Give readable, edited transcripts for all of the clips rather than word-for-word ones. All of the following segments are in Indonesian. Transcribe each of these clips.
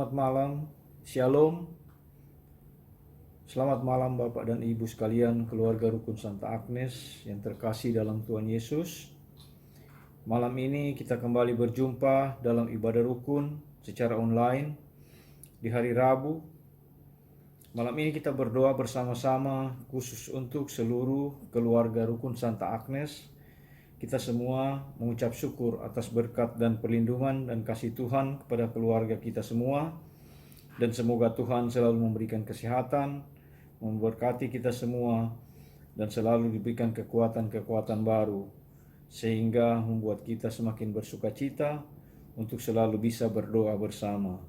Selamat malam, Shalom. Selamat malam Bapak dan Ibu sekalian, keluarga Rukun Santa Agnes yang terkasih dalam Tuhan Yesus. Malam ini kita kembali berjumpa dalam ibadah rukun secara online di hari Rabu. Malam ini kita berdoa bersama-sama khusus untuk seluruh keluarga Rukun Santa Agnes. Kita semua mengucap syukur atas berkat dan perlindungan dan kasih Tuhan kepada keluarga kita semua. Dan semoga Tuhan selalu memberikan kesehatan, memberkati kita semua, dan selalu diberikan kekuatan-kekuatan baru, sehingga membuat kita semakin bersukacita untuk selalu bisa berdoa bersama.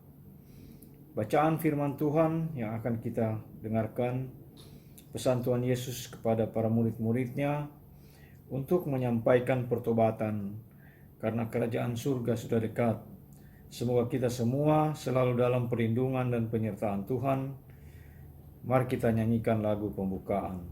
Bacaan firman Tuhan yang akan kita dengarkan, pesan Tuhan Yesus kepada para murid-muridnya, untuk menyampaikan pertobatan karena kerajaan surga sudah dekat. Semoga kita semua selalu dalam perlindungan dan penyertaan Tuhan. Mari kita nyanyikan lagu pembukaan.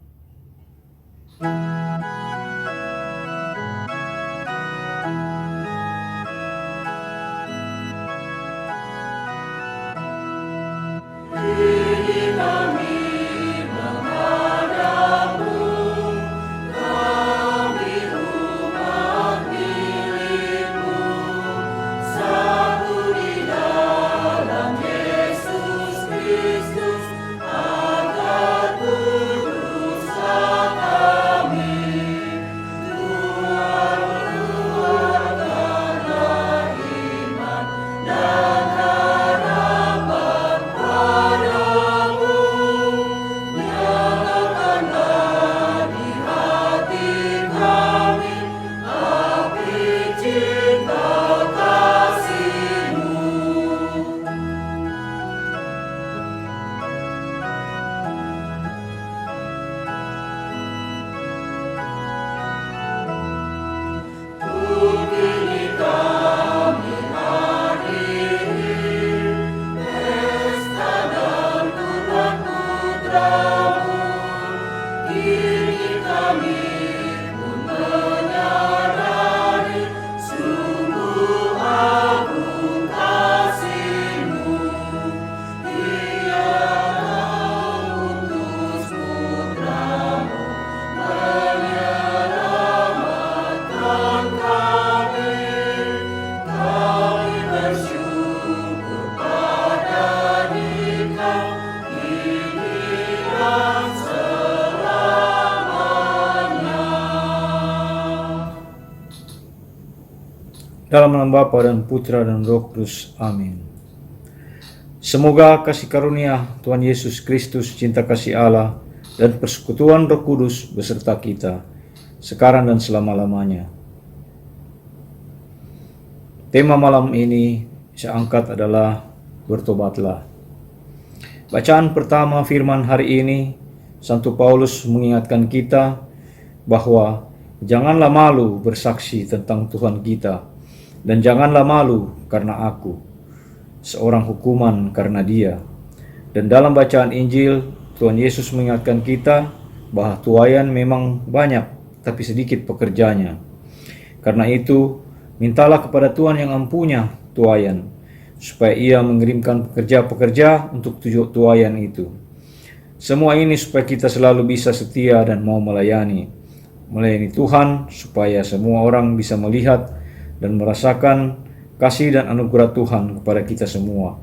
Dalam nama Bapa dan Putra dan Roh Kudus. Amin. Semoga kasih karunia Tuhan Yesus Kristus, cinta kasih Allah, dan persekutuan Roh Kudus beserta kita, sekarang dan selama-lamanya. Tema malam ini saya angkat adalah bertobatlah. Bacaan pertama firman hari ini, Santo Paulus mengingatkan kita bahwa janganlah malu bersaksi tentang Tuhan kita, dan janganlah malu karena aku, seorang hukuman karena Dia. Dan dalam bacaan Injil, Tuhan Yesus mengingatkan kita bahwa tuaian memang banyak, tapi sedikit pekerjanya. Karena itu, mintalah kepada Tuhan yang empunya tuaian, supaya Ia mengirimkan pekerja-pekerja untuk tuaian itu. Semua ini supaya kita selalu bisa setia dan mau melayani Tuhan, supaya semua orang bisa melihat dan merasakan kasih dan anugerah Tuhan kepada kita semua,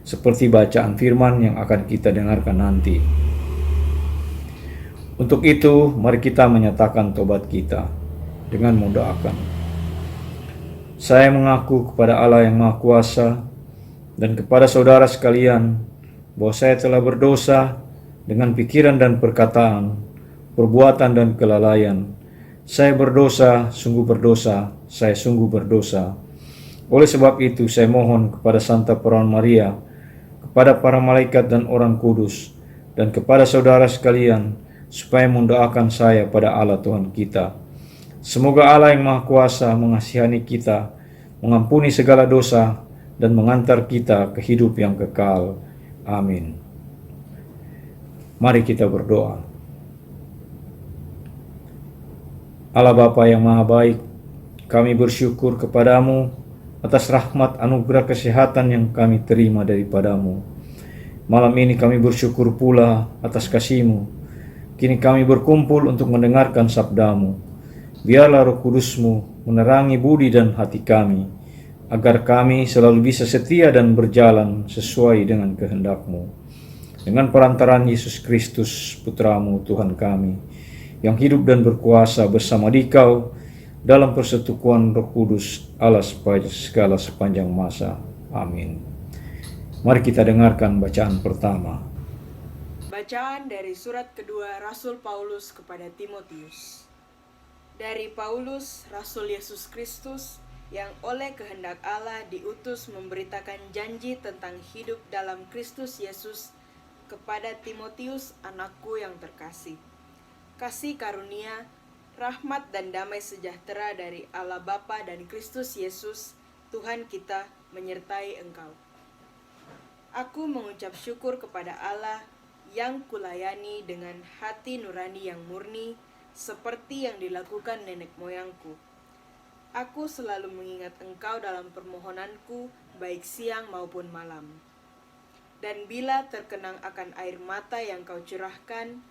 seperti bacaan firman yang akan kita dengarkan nanti. Untuk itu, mari kita menyatakan tobat kita dengan mendoakan. Saya mengaku kepada Allah yang Maha Kuasa dan kepada saudara sekalian bahwa saya telah berdosa dengan pikiran dan perkataan, perbuatan dan kelalaian. Saya berdosa, sungguh berdosa, saya sungguh berdosa. Oleh sebab itu saya mohon kepada Santa Perawan Maria, kepada para malaikat dan orang kudus, dan kepada saudara sekalian, supaya mendoakan saya pada Allah Tuhan kita. Semoga Allah yang Maha Kuasa mengasihani kita, mengampuni segala dosa, dan mengantar kita ke hidup yang kekal. Amin. Mari kita berdoa. Allah Bapa yang Maha Baik, kami bersyukur kepadamu atas rahmat anugerah kesehatan yang kami terima daripadamu. Malam ini kami bersyukur pula atas kasih-Mu. Kini kami berkumpul untuk mendengarkan sabda-Mu. Biarlah Roh Kudus-Mu menerangi budi dan hati kami, agar kami selalu bisa setia dan berjalan sesuai dengan kehendak-Mu. Dengan perantaraan Yesus Kristus, Putra-Mu, Tuhan kami, yang hidup dan berkuasa bersama Dikau dalam persekutuan Roh Kudus, Allah segala sepanjang masa. Amin. Mari kita dengarkan bacaan pertama. Bacaan dari surat kedua Rasul Paulus kepada Timotius. Dari Paulus, Rasul Yesus Kristus, yang oleh kehendak Allah diutus memberitakan janji tentang hidup dalam Kristus Yesus kepada Timotius, anakku yang terkasih. Kasih karunia, rahmat dan damai sejahtera dari Allah Bapa dan Kristus Yesus, Tuhan kita, menyertai engkau. Aku mengucap syukur kepada Allah yang kulayani dengan hati nurani yang murni, seperti yang dilakukan nenek moyangku. Aku selalu mengingat engkau dalam permohonanku, baik siang maupun malam. Dan bila terkenang akan air mata yang kau curahkan,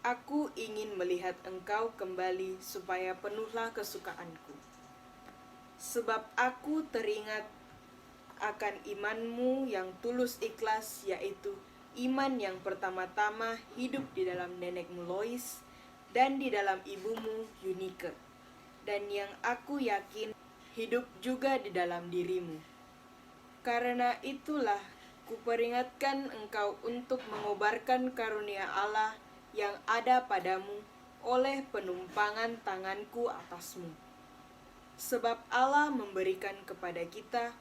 aku ingin melihat engkau kembali supaya penuhlah kesukaanku. Sebab aku teringat akan imanmu yang tulus ikhlas, yaitu iman yang pertama-tama hidup di dalam nenekmu Lois dan di dalam ibumu Yunike, dan yang aku yakin hidup juga di dalam dirimu. Karena itulah kuperingatkan engkau untuk mengobarkan karunia Allah yang ada padamu oleh penumpangan tanganku atasmu. Sebab Allah memberikan kepada kita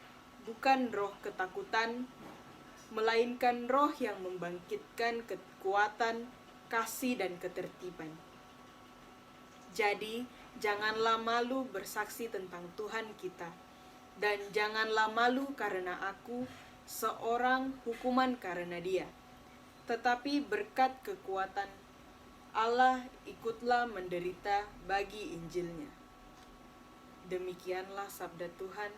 bukan roh ketakutan, melainkan roh yang membangkitkan kekuatan, kasih, dan ketertiban. Jadi, janganlah malu bersaksi tentang Tuhan kita, dan janganlah malu karena aku, seorang hukuman karena Dia. Tetapi berkat kekuatan Allah ikutlah menderita bagi Injilnya. Demikianlah sabda Tuhan.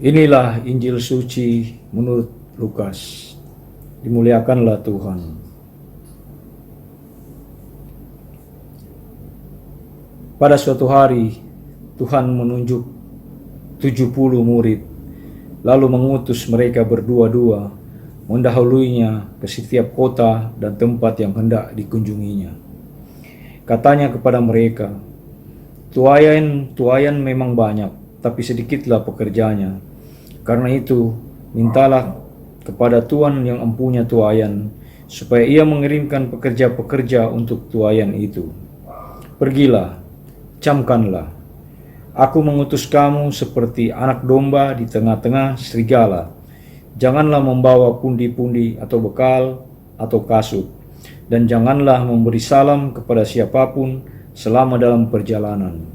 Inilah Injil suci menurut Lukas. Dimuliakanlah Tuhan. Pada suatu hari, Tuhan menunjuk 70 murid, lalu mengutus mereka berdua-dua, mendahuluinya ke setiap kota dan tempat yang hendak dikunjunginya. Katanya kepada mereka, tuaian memang banyak, tapi sedikitlah pekerjanya. Karena itu, mintalah kepada Tuhan yang empunya tuaian, supaya ia mengirimkan pekerja-pekerja untuk tuaian itu. Pergilah, camkanlah. Aku mengutus kamu seperti anak domba di tengah-tengah serigala. Janganlah membawa pundi-pundi atau bekal atau kasut, dan janganlah memberi salam kepada siapapun selama dalam perjalanan.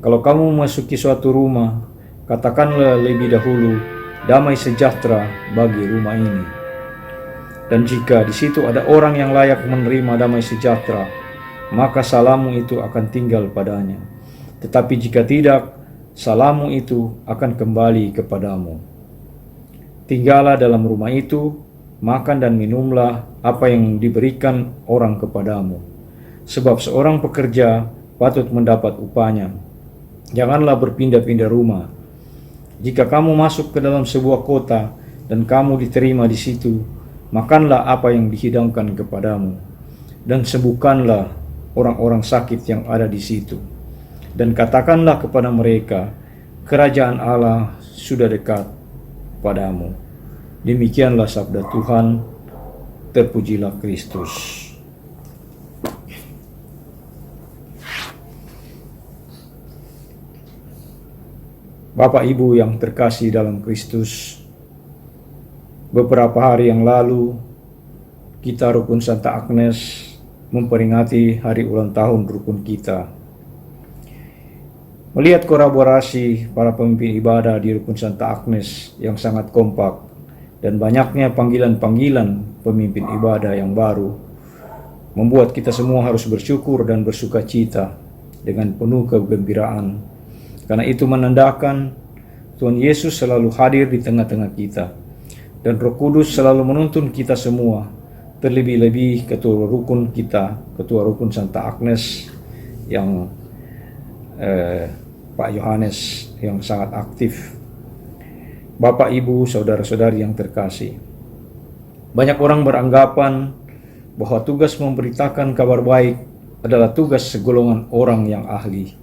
Kalau kamu memasuki suatu rumah, katakanlah lebih dahulu, damai sejahtera bagi rumah ini. Dan jika di situ ada orang yang layak menerima damai sejahtera, maka salammu itu akan tinggal padanya. Tetapi jika tidak, salammu itu akan kembali kepadamu. Tinggallah dalam rumah itu, makan dan minumlah apa yang diberikan orang kepadamu. Sebab seorang pekerja patut mendapat upahnya. Janganlah berpindah-pindah rumah. Jika kamu masuk ke dalam sebuah kota dan kamu diterima di situ, makanlah apa yang dihidangkan kepadamu, dan sembuhkanlah orang-orang sakit yang ada di situ. Dan katakanlah kepada mereka, kerajaan Allah sudah dekat padamu. Demikianlah sabda Tuhan. Terpujilah Kristus. Bapak Ibu yang terkasih dalam Kristus, beberapa hari yang lalu kita Rukun Santa Agnes memperingati hari ulang tahun rukun kita. Melihat kolaborasi para pemimpin ibadah di Rukun Santa Agnes yang sangat kompak dan banyaknya panggilan-panggilan pemimpin ibadah yang baru, membuat kita semua harus bersyukur dan bersukacita dengan penuh kegembiraan. Karena itu menandakan Tuhan Yesus selalu hadir di tengah-tengah kita, dan Roh Kudus selalu menuntun kita semua, terlebih-lebih ketua rukun kita, ketua Rukun Santa Agnes yang Pak Yohanes yang sangat aktif. Bapak, Ibu, saudara-saudari yang terkasih, banyak orang beranggapan bahwa tugas memberitakan kabar baik adalah tugas segolongan orang yang ahli.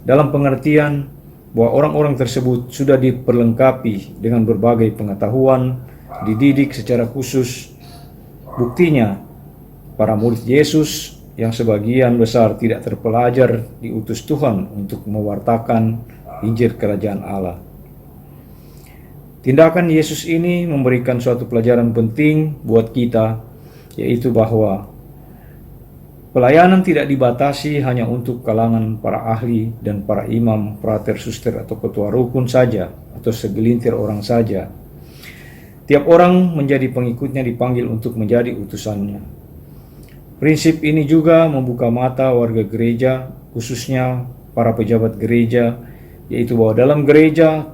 Dalam pengertian bahwa orang-orang tersebut sudah diperlengkapi dengan berbagai pengetahuan, dididik secara khusus. Buktinya, para murid Yesus yang sebagian besar tidak terpelajar diutus Tuhan untuk mewartakan Injil Kerajaan Allah. Tindakan Yesus ini memberikan suatu pelajaran penting buat kita, yaitu bahwa pelayanan tidak dibatasi hanya untuk kalangan para ahli dan para imam, prater, suster, atau ketua rukun saja, atau segelintir orang saja. Tiap orang menjadi pengikutnya dipanggil untuk menjadi utusannya. Prinsip ini juga membuka mata warga gereja, khususnya para pejabat gereja, yaitu bahwa dalam gereja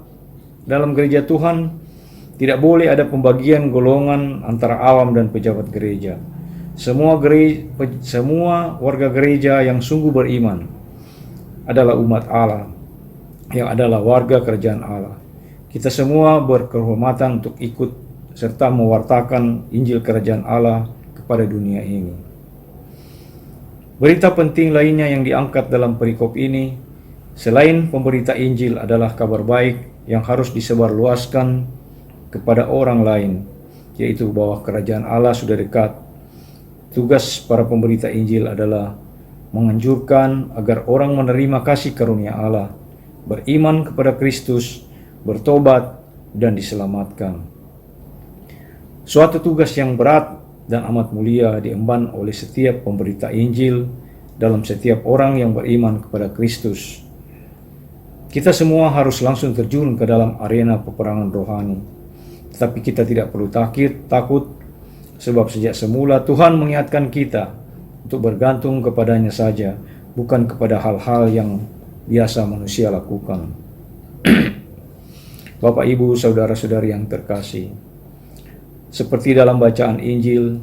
Tuhan tidak boleh ada pembagian golongan antara awam dan pejabat gereja. Semua warga gereja yang sungguh beriman adalah umat Allah, yang adalah warga kerajaan Allah. Kita semua berkehormatan untuk ikut serta mewartakan Injil Kerajaan Allah kepada dunia ini. Berita penting lainnya yang diangkat dalam perikop ini, selain pemberita Injil, adalah kabar baik yang harus disebarluaskan kepada orang lain, yaitu bahwa kerajaan Allah sudah dekat. Tugas para pemberita Injil adalah menganjurkan agar orang menerima kasih karunia Allah, beriman kepada Kristus, bertobat, dan diselamatkan. Suatu tugas yang berat dan amat mulia diemban oleh setiap pemberita Injil dalam setiap orang yang beriman kepada Kristus. Kita semua harus langsung terjun ke dalam arena peperangan rohani. Tetapi kita tidak perlu takut, sebab sejak semula Tuhan mengingatkan kita untuk bergantung kepadanya saja, bukan kepada hal-hal yang biasa manusia lakukan. Bapak, Ibu, saudara-saudari yang terkasih, seperti dalam bacaan Injil,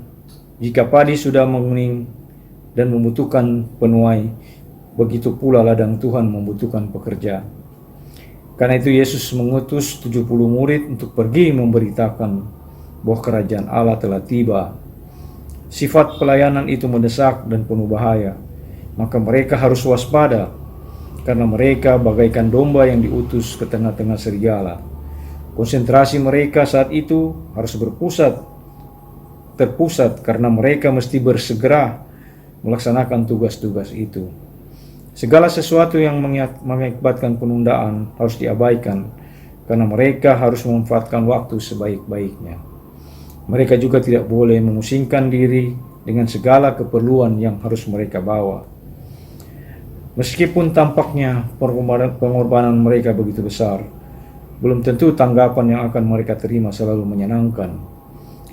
jika padi sudah menguning dan membutuhkan penuai, begitu pula ladang Tuhan membutuhkan pekerja. Karena itu Yesus mengutus 70 murid untuk pergi memberitakan bahwa kerajaan Allah telah tiba. Sifat pelayanan itu mendesak dan penuh bahaya, maka mereka harus waspada, karena mereka bagaikan domba yang diutus ke tengah-tengah serigala. Konsentrasi mereka saat itu harus terpusat karena mereka mesti bersegera melaksanakan tugas-tugas itu. Segala sesuatu yang mengakibatkan penundaan harus diabaikan, karena mereka harus memanfaatkan waktu sebaik-baiknya. Mereka juga tidak boleh memusingkan diri dengan segala keperluan yang harus mereka bawa. Meskipun tampaknya pengorbanan mereka begitu besar, belum tentu tanggapan yang akan mereka terima selalu menyenangkan.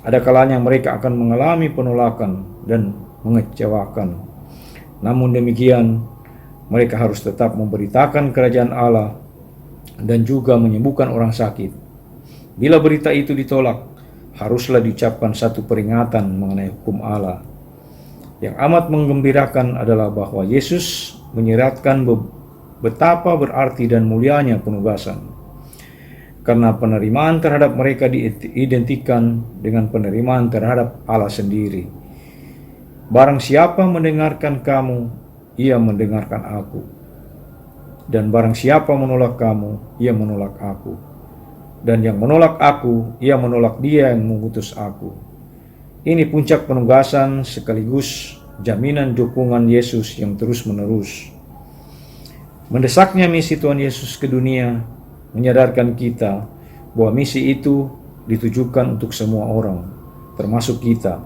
Ada kalanya mereka akan mengalami penolakan dan mengecewakan. Namun demikian, mereka harus tetap memberitakan kerajaan Allah dan juga menyembuhkan orang sakit. Bila berita itu ditolak, haruslah diucapkan satu peringatan mengenai hukum Allah. Yang amat menggembirakan adalah bahwa Yesus menyeratkan betapa berarti dan mulianya penugasan. Karena penerimaan terhadap mereka diidentikan dengan penerimaan terhadap Allah sendiri. Barang siapa mendengarkan kamu, ia mendengarkan aku. Dan barang siapa menolak kamu, ia menolak aku. Dan yang menolak aku, ia menolak dia yang mengutus aku. Ini puncak penugasan sekaligus jaminan dukungan Yesus yang terus-menerus. Mendesaknya misi Tuhan Yesus ke dunia menyadarkan kita bahwa misi itu ditujukan untuk semua orang, termasuk kita,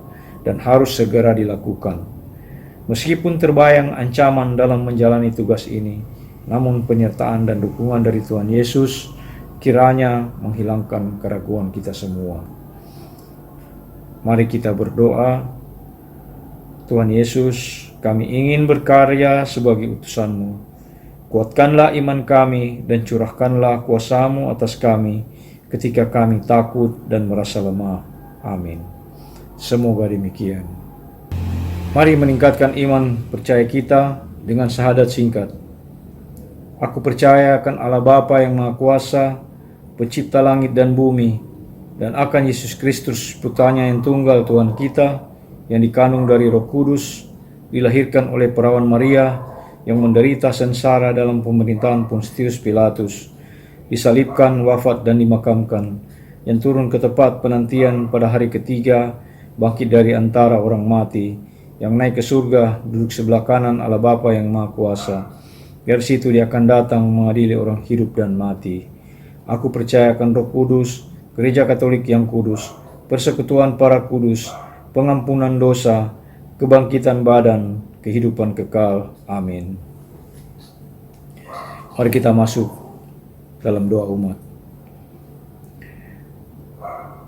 dan harus segera dilakukan. Meskipun terbayang ancaman dalam menjalani tugas ini, namun penyertaan dan dukungan dari Tuhan Yesus kiranya menghilangkan keraguan kita semua. Mari kita berdoa. Tuhan Yesus, kami ingin berkarya sebagai utusan-Mu. Kuatkanlah iman kami dan curahkanlah kuasa-Mu atas kami ketika kami takut dan merasa lemah. Amin. Semoga demikian. Mari meningkatkan iman percaya kita dengan syahadat singkat. Aku percaya akan Allah Bapa yang Maha Kuasa, pencipta langit dan bumi, dan akan Yesus Kristus, Putranya yang tunggal Tuhan kita, yang dikandung dari Roh Kudus, dilahirkan oleh perawan Maria, yang menderita sengsara dalam pemerintahan Pontius Pilatus, disalibkan, wafat dan dimakamkan, yang turun ke tempat penantian pada hari ketiga, bangkit dari antara orang mati, yang naik ke surga, duduk sebelah kanan Allah Bapa yang Maha Kuasa. Dari situ dia akan datang mengadili orang hidup dan mati. Aku percaya akan Roh Kudus, Gereja Katolik yang kudus, persekutuan para kudus, pengampunan dosa, kebangkitan badan, kehidupan kekal. Amin. Mari kita masuk dalam doa umat.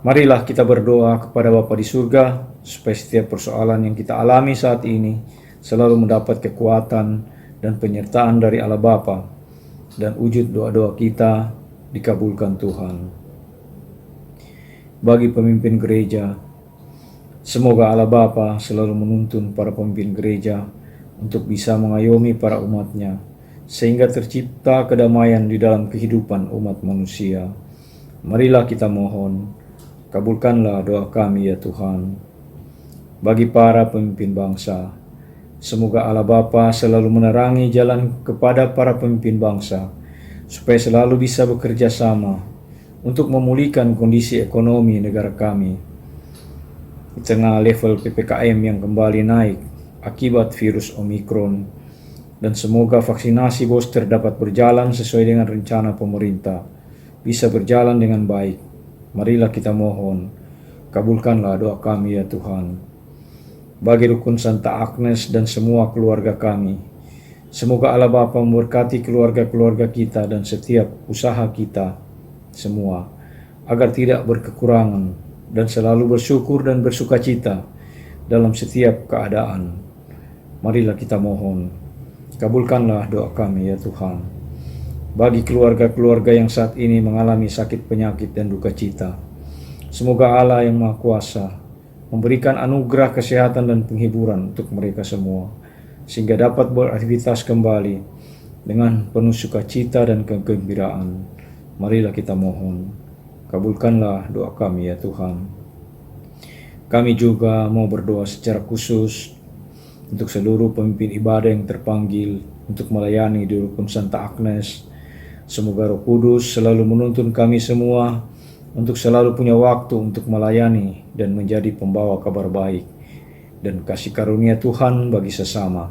Marilah kita berdoa kepada Bapa di surga, supaya setiap persoalan yang kita alami saat ini selalu mendapat kekuatan dan penyertaan dari Allah Bapa, dan wujud doa-doa kita dikabulkan Tuhan. Bagi pemimpin gereja, semoga Allah Bapa selalu menuntun para pemimpin gereja untuk bisa mengayomi para umatnya, sehingga tercipta kedamaian di dalam kehidupan umat manusia. Marilah kita mohon, kabulkanlah doa kami ya Tuhan. Bagi para pemimpin bangsa, semoga Allah Bapa selalu menerangi jalan kepada para pemimpin bangsa, supaya selalu bisa bekerja sama untuk memulihkan kondisi ekonomi negara kami di tengah level PPKM yang kembali naik akibat virus Omikron, dan semoga vaksinasi booster dapat berjalan sesuai dengan rencana pemerintah, bisa berjalan dengan baik. Marilah kita mohon, kabulkanlah doa kami ya Tuhan. Bagi rukun Santa Agnes dan semua keluarga kami, semoga Allah Bapa memberkati keluarga-keluarga kita dan setiap usaha kita semua, agar tidak berkekurangan dan selalu bersyukur dan bersukacita dalam setiap keadaan. Marilah kita mohon, kabulkanlah doa kami ya Tuhan. bagi keluarga-keluarga yang saat ini mengalami sakit penyakit dan duka cita. Semoga Allah yang Maha Kuasa memberikan anugerah kesehatan dan penghiburan untuk mereka semua, sehingga dapat beraktivitas kembali dengan penuh sukacita dan kegembiraan. Marilah kita mohon, kabulkanlah doa kami ya Tuhan. Kami juga mau berdoa secara khusus untuk seluruh pemimpin ibadah yang terpanggil untuk melayani di Rukun Santa Agnes. Semoga Roh Kudus selalu menuntun kami semua untuk selalu punya waktu untuk melayani dan menjadi pembawa kabar baik dan kasih karunia Tuhan bagi sesama.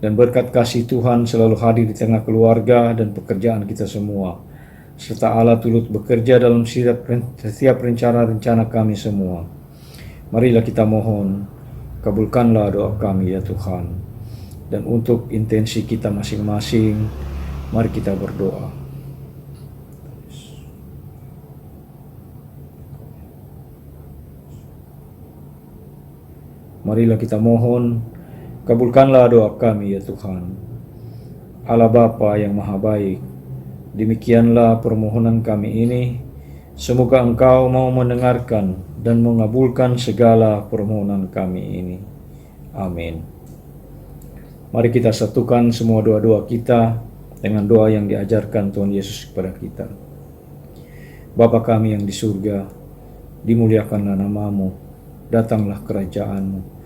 Dan berkat kasih Tuhan selalu hadir di tengah keluarga dan pekerjaan kita semua, serta Allah turut bekerja dalam setiap rencana-rencana kami semua. Marilah kita mohon, kabulkanlah doa kami ya Tuhan. Dan untuk intensi kita masing-masing, mari kita berdoa. Marilah kita mohon, kabulkanlah doa kami ya Tuhan. Allah Bapa yang Maha Baik, demikianlah permohonan kami ini. Semoga Engkau mau mendengarkan dan mengabulkan segala permohonan kami ini. Amin. Mari kita satukan semua doa-doa kita dengan doa yang diajarkan Tuhan Yesus kepada kita. Bapa kami yang di surga, dimuliakanlah nama-Mu, datanglah kerajaan-Mu.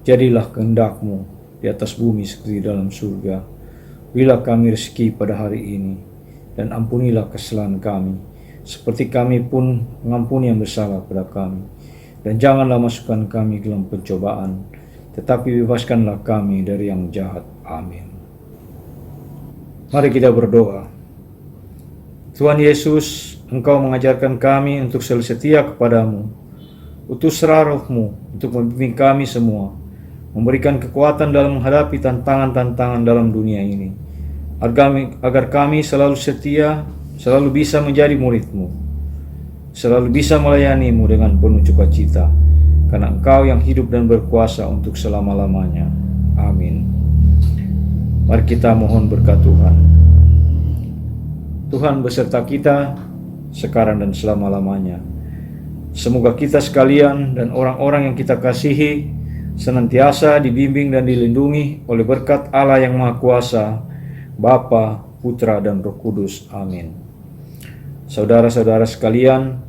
Jadilah kehendak-Mu di atas bumi seperti di dalam surga. Berilah kami rezeki pada hari ini, dan ampunilah kesalahan kami, seperti kami pun mengampuni yang bersalah pada kami. Dan janganlah masukkan kami ke dalam pencobaan, tetapi bebaskanlah kami dari yang jahat. Amin. Mari kita berdoa. Tuhan Yesus, Engkau mengajarkan kami untuk selalu setia kepadamu. Utuslah Roh-Mu untuk membimbing kami semua, memberikan kekuatan dalam menghadapi tantangan-tantangan dalam dunia ini, agar kami selalu setia, selalu bisa menjadi murid-Mu, selalu bisa melayani-Mu dengan penuh sukacita, karena Engkau yang hidup dan berkuasa untuk selama-lamanya. Amin. Mari kita mohon berkat Tuhan. Tuhan beserta kita sekarang dan selama-lamanya. Semoga kita sekalian dan orang-orang yang kita kasihi senantiasa dibimbing dan dilindungi oleh berkat Allah yang Maha Kuasa, Bapa, Putra, dan Roh Kudus. Amin. Saudara-saudara sekalian,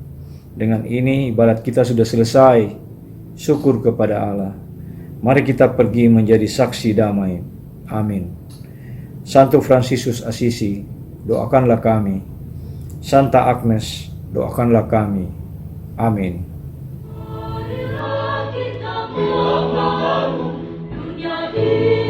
dengan ini ibadat kita sudah selesai. Syukur kepada Allah. Mari kita pergi menjadi saksi damai. Amin. Santo Fransiskus Assisi, doakanlah kami. Santa Agnes, doakanlah kami. Amin. Marilah kita membangun dunia ini.